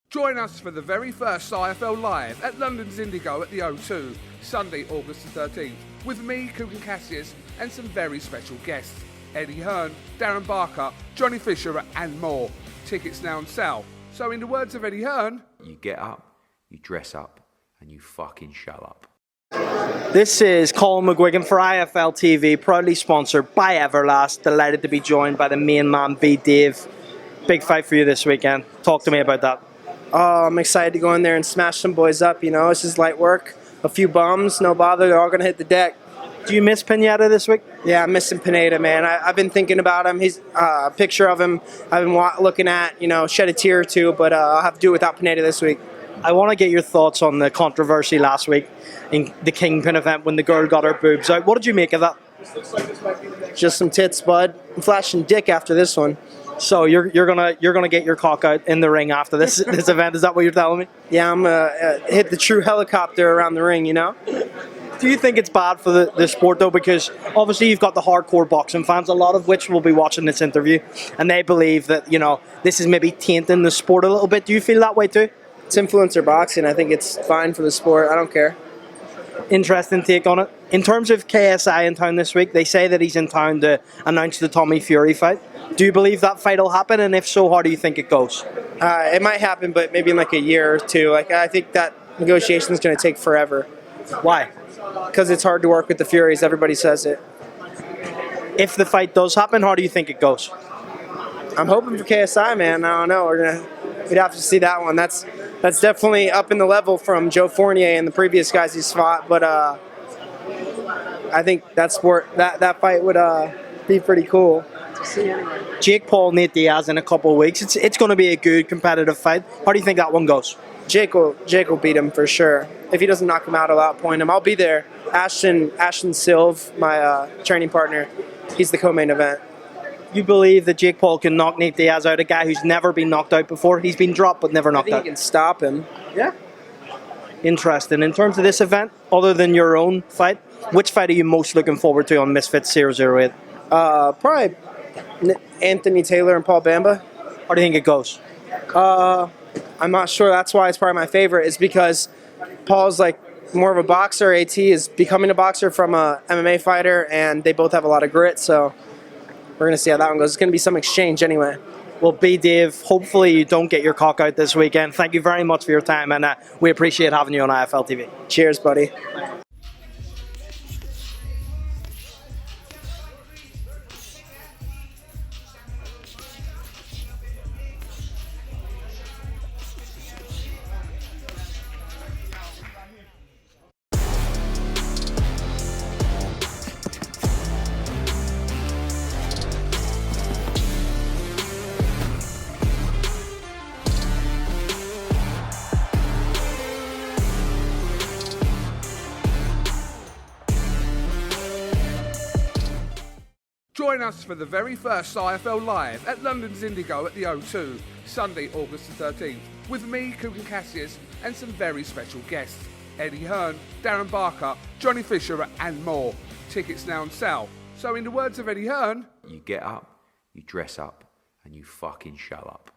Join us for the very first IFL Live at London's Indigo at the O2, Sunday, August the 13th, with me, COLM Cassius, and some very special guests. Eddie Hearn, Darren Barker, Johnny Fisher, and more. Tickets now on sale. So in the words of Eddie Hearn, you get up, you dress up, and you fucking show up. This is Colin McGuigan for IFL TV, proudly sponsored by Everlast. Delighted to be joined by the main man, B. Dave. Big fight for you this weekend. Talk to me about that. I'm excited to go in there and smash some boys up. You know, it's just light work. A few bums, no bother. They're all going to hit the deck. Do you miss Pineda this week? Yeah, I'm missing Pineda, man. I've been thinking about him. He's a picture of him I've been looking at, you know, shed a tear or two, but I'll have to do it without Pineda this week. I want to get your thoughts on the controversy last week in the Kingpin event when the girl got her boobs out. What did you make of that? Just some tits, bud. I'm flashing dick after this one. So you're gonna get your cock out in the ring after this event? Is that what you're telling me? Yeah, I'm gonna hit the true helicopter around the ring. You know. Do you think it's bad for the sport though? Because obviously you've got the hardcore boxing fans, a lot of which will be watching this interview, and they believe that, you know, this is maybe tainting the sport a little bit. Do you feel that way too? It's influencer boxing. I think it's fine for the sport. I don't care. Interesting take on it. In terms of KSI in town this week, they say that he's in town to announce the Tommy Fury fight. Do you believe that fight will happen? And if so, how do you think it goes? It might happen, but maybe in like a year or two. Like, I think that negotiation is going to take forever. Why? Because it's hard to work with the Furies. Everybody says it. If the fight does happen, how do you think it goes? I'm hoping for KSI, man. I don't know. We'd have to see that one. That's definitely up in the level from Joe Fournier and the previous guys he's fought. But I think that fight would be pretty cool. Jake Paul, Nate Diaz in a couple of weeks. It's going to be a good competitive fight. How do you think that one goes? Jake will beat him for sure. If he doesn't knock him out, I'll outpoint him. I'll be there. Ashton Silve, my training partner, he's the co-main event. You believe that Jake Paul can knock Nate Diaz out, a guy who's never been knocked out before? He's been dropped but never knocked out. He can stop him. Yeah. Interesting. In terms of this event, other than your own fight, which fight are you most looking forward to on Misfits 008? Probably Anthony Taylor and Paul Bamba. How do you think it goes? I'm not sure. That's why it's probably my favorite, is because Paul's like more of a boxer. AT is becoming a boxer from a MMA fighter, and they both have a lot of grit, so we're going to see how that one goes. It's going to be some exchange anyway. Well, B. Dave, hopefully you don't get your cock out this weekend. Thank you very much for your time, and we appreciate having you on IFL TV. Cheers, buddy. join us for the very first IFL Live at London's Indigo at the O2, Sunday, August the 13th, with me, COLM Cassius, and some very special guests. Eddie Hearn, Darren Barker, Johnny Fisher, and more. Tickets now on sale. So in the words of Eddie Hearn, you get up, you dress up, and you fucking show up.